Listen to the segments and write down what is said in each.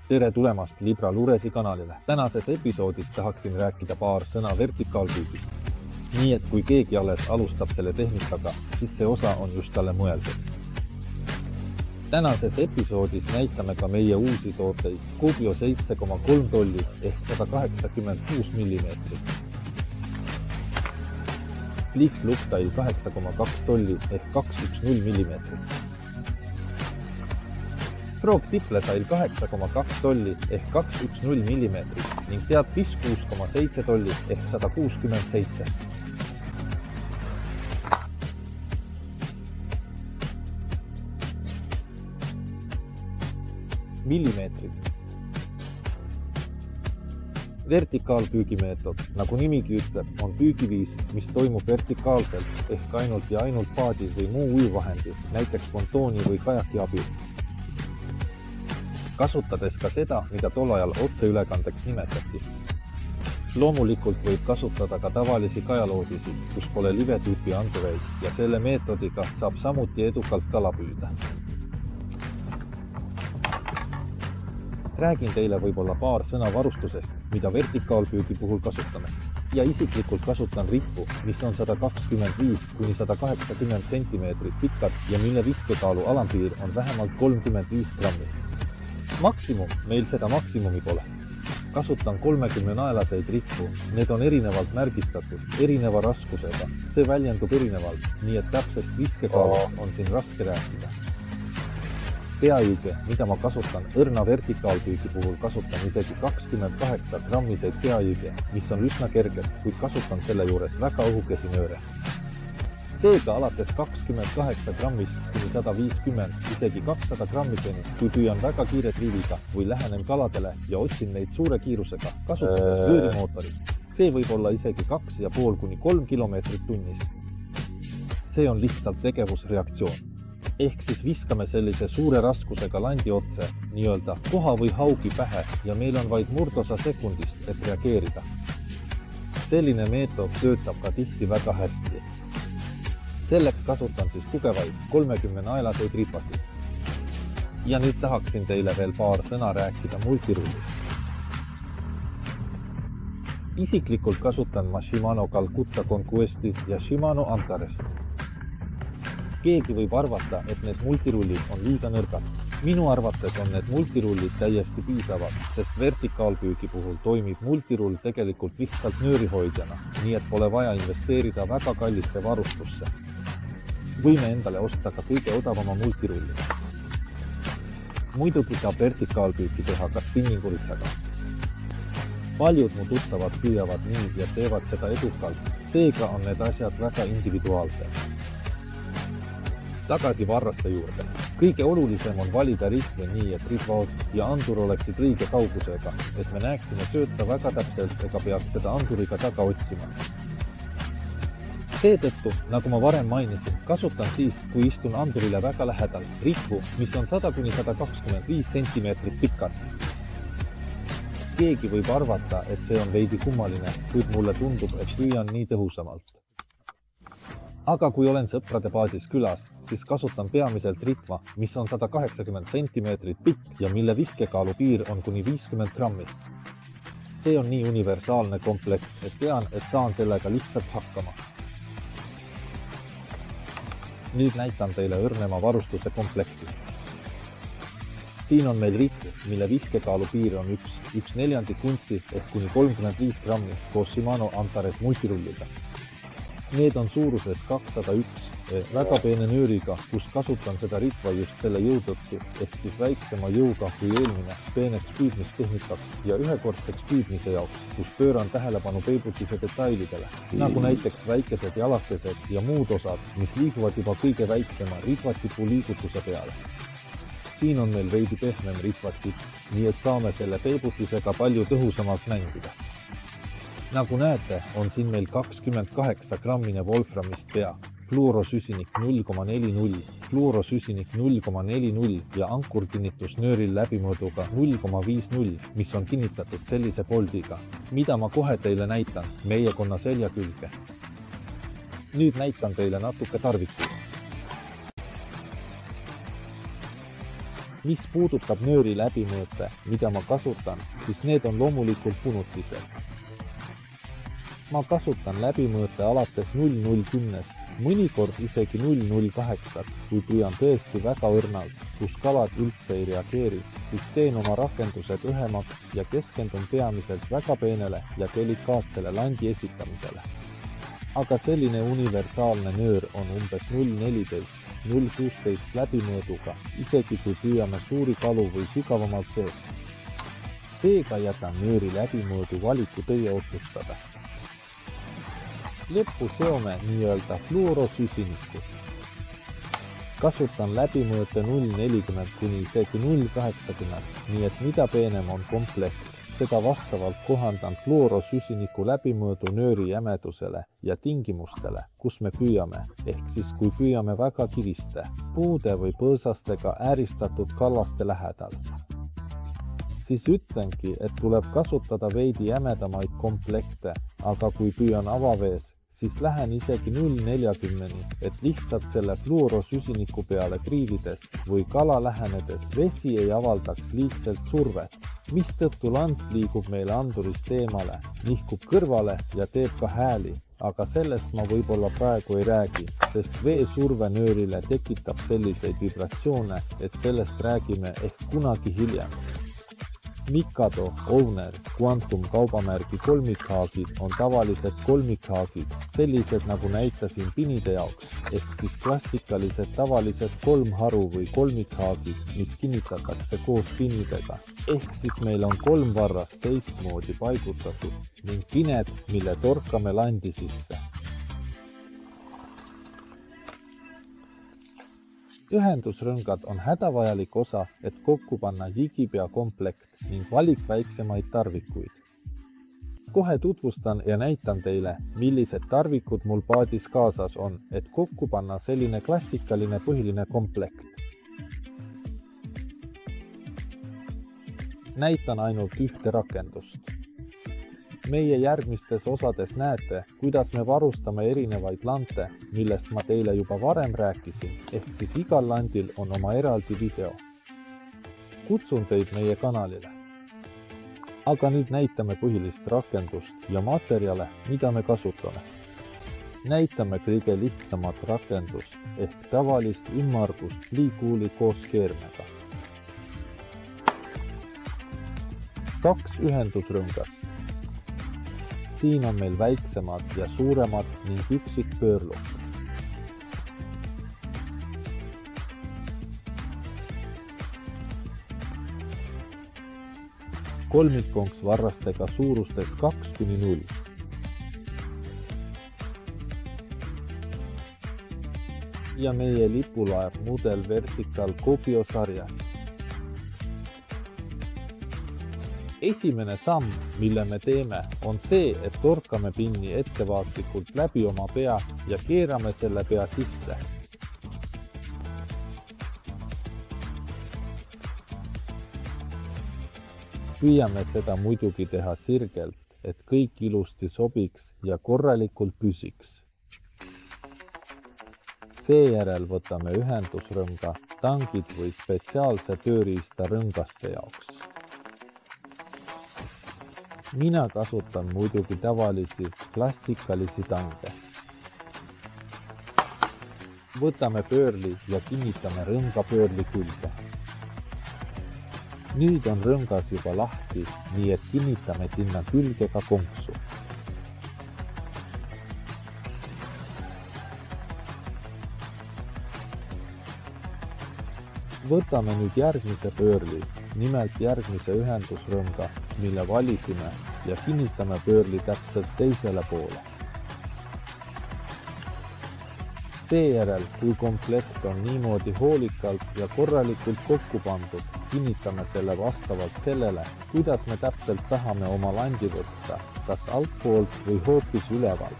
Tere tulemast Libra Luresi kanalile. Tänases episoodis tahaksin rääkida paar sõna vertikaalpüügist. Nii et kui keegi alles alustab selle tehnikaga, siis see osa on just talle mõeldud. Tänases episoodis näitame ka meie uusi tooteid Kubio 7,3 tolli ehk 186 mm. Flix Luftail 8,2 tolli ehk 210 mm. Frog Tipletail 8,2 tolli ehk 210 mm ning Teatfish 6,7 tolli ehk 167 millimeetrid. Vertikaalpüügimeetod, nagu nimigi ütleb, on püügiviis, mis toimub vertikaalselt ehk ainult ja ainult paadi või muu ujuvvahendi, näiteks pontooni või kajaki abil. Kasutades ka seda, mida tol ajal otseülekandeks nimetati. Loomulikult võib kasutada ka tavalisi kajaloodisi, kus pole live-tüüpi andureid ja selle meetodiga saab samuti edukalt kala püüda. Räägin teile võib-olla paar sõna varustusest, mida vertikaalpüügi puhul kasutame. Ja isiklikult kasutan rippu, mis on 125–180 cm pikad ja mille viskekaalu alampiir on vähemalt 35 grammi. Maksimum, meil seda maksimumi pole. Kasutan 30 naelaseid rippu, need on erinevalt märgistatud, erineva raskusega, see väljendub erinevalt, nii et täpsest viskekaalust on siin raske rääkida. Peajõge, mida ma kasutan õrna vertikaalpüügi puhul, kasutan isegi 28 grammiseid peajõge, mis on üsna kerged, kuid kasutan selle juures väga õhukesi nööre. Seega alates 28 grammist kuni 150, isegi 200 grammiseni, kui püüan väga kiiret riviga või lähenen kaladele ja otsin neid suure kiirusega, kasutades vöörimootorit. See võib olla isegi 2,5–3 kilomeetrit tunnis. See on lihtsalt tegevusreaktsioon. Ehk siis viskame sellise suure raskusega landi otse, nii-öelda koha või haugi pähe ja meil on vaid murdosa sekundist, et reageerida. Selline meetod töötab ka tihti väga hästi. Selleks kasutan siis tugevaid 30 naelaseid ripasid. Ja nüüd tahaksin teile veel paar sõna rääkida multirullist. Isiklikult kasutan ma Shimano Calcutta Conquesti ja Shimano Antarest. Keegi võib arvata, et need multirullid on liiga nõrgad. Minu arvates on need multirullid täiesti piisavad, sest vertikaalpüügi puhul toimib multirull tegelikult lihtsalt nöörihoidjana, nii et pole vaja investeerida väga kallisse varustusse. Võime endale osta ka kõige odavama multirulli. Muidugi saab vertikaalpüüki teha ka spinninguritsaga. Paljud mu tuttavad püüavad nii ja teevad seda edukalt, seega on need asjad väga individuaalsed. Tagasi varraste juurde. Kõige olulisem on valida ritme nii, et ritvaots ja andur oleksid õige kaugusega, et me näeksime sööta väga täpselt ega peaks seda anduriga taga otsima. Seetõttu, nagu ma varem mainisin, kasutan siis, kui istun andurile väga lähedal rippu, mis on 100–125 cm pikad. Keegi võib arvata, et see on veidi kummaline, kuid mulle tundub, et püüan nii tõhusamalt. Aga kui olen sõprade paadis külas, siis kasutan peamiselt ritma, mis on 180 cm pikk ja mille viskekaalu piir on kuni 50 grammi. See on nii universaalne komplekt, et tean, et saan sellega lihtsalt hakkama. Nüüd näitan teile õrnema varustuse komplekti. Siin on meil ritm, mille viskekaalu piir on 1/4 kuntsi ehk kuni 35 grammi koos Shimano Antares multirulliga. Need on suuruses 201, väga peene nööriga, kus kasutan seda ritva just selle jõutõttu, ehk siis väiksema jõuga kui eelmine peeneks püüdmistehnikaks ja ühekordseks püüdmise jaoks, kus pööran tähelepanu peibutise detailidele, nagu näiteks väikesed jalakesed ja muud osad, mis liiguvad juba kõige väiksema ritvatipu liigutuse peale. Siin on meil veidi pehmem ritvatip, nii et saame selle peibutisega palju tõhusamalt mängida. Nagu näete, on siin meil 28 grammine wolframist pea, fluorosüsinik 0,40, fluorosüsinik 0,40 ja ankurkinnitus nööril läbimõõduga 0,50, mis on kinnitatud sellise boldiga, mida ma kohe teile näitan meie konna selja külge. Nüüd näitan teile natuke tarvikuid. Mis puudutab nööri läbimõõte, mida ma kasutan, siis need on loomulikult punutised. Ma kasutan läbimõõte alates 0,010, mõnikord isegi 0,08, kui püüan tõesti väga õrnalt, kus kalad üldse ei reageeri, siis teen oma rakendused õhemaks ja keskendun peamiselt väga peenele ja delikaatsele landi esitamisele. Aga selline universaalne nöör on umbes 0,14, 0,16 läbimõõduga, isegi kui püüame suuri kalu või sügavamalt sees. Seega jätan nööri läbimõõdu valiku teie otsustada. Lõppu seome nii-öelda fluorosüsinikku. Kasutan läbimõõte 0,40 kuni isegi 0,80, nii et mida peenem on komplekt, seda vastavalt kohandan fluorosüsiniku läbimõõdu nööri jämedusele ja tingimustele, kus me püüame, ehk siis kui püüame väga kiviste, puude või põõsastega ääristatud kallaste lähedal. Siis ütlengi, et tuleb kasutada veidi jämedamaid komplekte, aga kui püüan avavees, siis lähen isegi 0,40-ni, et lihtsalt selle fluorosüsiniku peale kriivides või kala lähenedes vesi ei avaldaks liigselt survet, mistõttu lant liigub meile andurist eemale, nihkub kõrvale ja teeb ka hääli, aga sellest ma võib-olla praegu ei räägi, sest veesurve nöörile tekitab selliseid vibratsioone, et sellest räägime ehk kunagi hiljem. Mikado, Owner, Quantum kaubamärgi kolmikhaagid on tavalised kolmikhaagid, sellised nagu näitasin pinide jaoks, ehk siis klassikalised tavalised kolmharu või kolmikhaagid, mis kinnitatakse koos pinidega. Ehk siis meil on 3 varrast teistmoodi paigutatud ning pined, mille torkame landi sisse. Ühendusrõngad on hädavajalik osa, et kokku panna jigipea komplekt ning valik väiksemaid tarvikuid. Kohe tutvustan ja näitan teile, millised tarvikud mul paadis kaasas on, et kokku panna selline klassikaline põhiline komplekt. Näitan ainult ühte rakendust. Meie järgmistes osades näete, kuidas me varustame erinevaid lante, millest ma teile juba varem rääkisin, ehk siis igal landil on oma eraldi video. Kutsun teid meie kanalile. Aga nüüd näitame põhilist rakendust ja materjale, mida me kasutame. Näitame kõige lihtsamat rakendust ehk tavalist ümmargust pliikuuli koos keermega. 2 ühendusrõngast. Siin on meil väiksemad ja suuremad ning üksik pöörluk. Kolmikkonks varrastega suurustes 2–0. Ja meie lipulaev mudel Vertical Copio sarjas. Esimene samm, mille me teeme, on see, et torkame pinni ettevaatlikult läbi oma pea ja keerame selle pea sisse. Püüame seda muidugi teha sirgelt, et kõik ilusti sobiks ja korralikult püsiks. Seejärel võtame ühendusrõnga, tangid või spetsiaalse tööriista rõngaste jaoks. Mina kasutan muidugi tavalisi klassikalisi tange. Võtame pöörli ja kinnitame rõnga pöörli külge. Nüüd on rõngas juba lahti, nii et kinnitame sinna külge ka konksu. Võtame nüüd järgmise pöörli, nimelt järgmise ühendusrõnga, mille valisime ja kinnitame pöörli täpselt teisele poole. Seejärel, kui komplekt on niimoodi hoolikalt ja korralikult kokku pandud, kinnitame selle vastavalt sellele, kuidas me täpselt tahame oma landi võtta, kas altpoolt või hoopis üleval.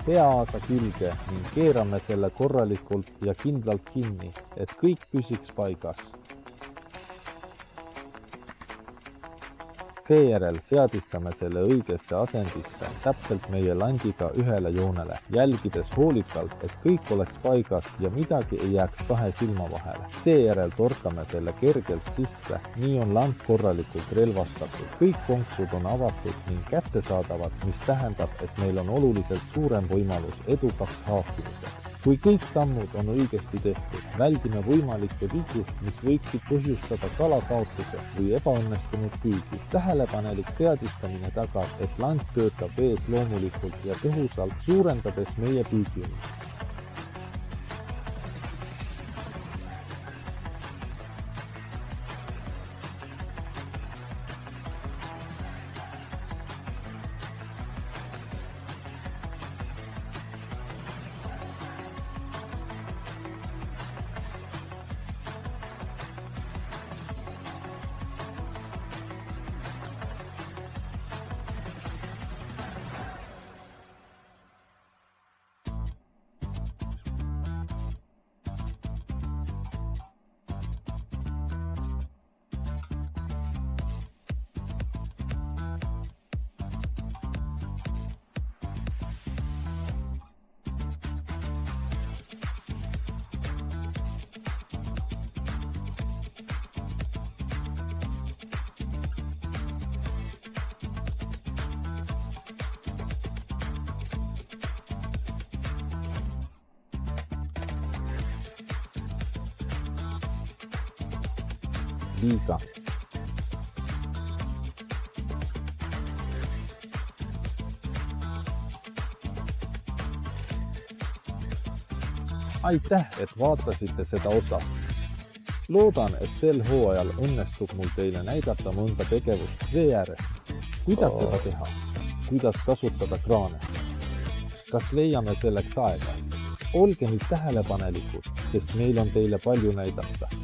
Peaasa külge ning keerame selle korralikult ja kindlalt kinni, et kõik püsiks paigas. Seejärel seadistame selle õigesse asendisse täpselt meie landiga ühele joonele, jälgides hoolikalt, et kõik oleks paigas ja midagi ei jääks kahe silma vahele. Seejärel torkame selle kergelt sisse, nii on land korralikult relvastatud. Kõik konksud on avatud ning kättesaadavad, mis tähendab, et meil on oluliselt suurem võimalus edukaks haakimiseks. Kui kõik sammud on õigesti tehtud, väldime võimalikke vigu, mis võiksid põhjustada kalakaotuse või ebaõnnestunud püügi. Tähelepanelik seadistamine tagab, et land töötab vees loomulikult ja tõhusalt, suurendades meie püügiõnnestust. Liiga. Aitäh, et vaatasite seda osa. Loodan, et sel hooajal õnnestub mul teile näidata mõnda tegevust vee ääres. Kuidas seda teha? Kuidas kasutada kraane? Kas leiame selleks aega? Olge nüüd tähelepanelikud, sest meil on teile palju näidata.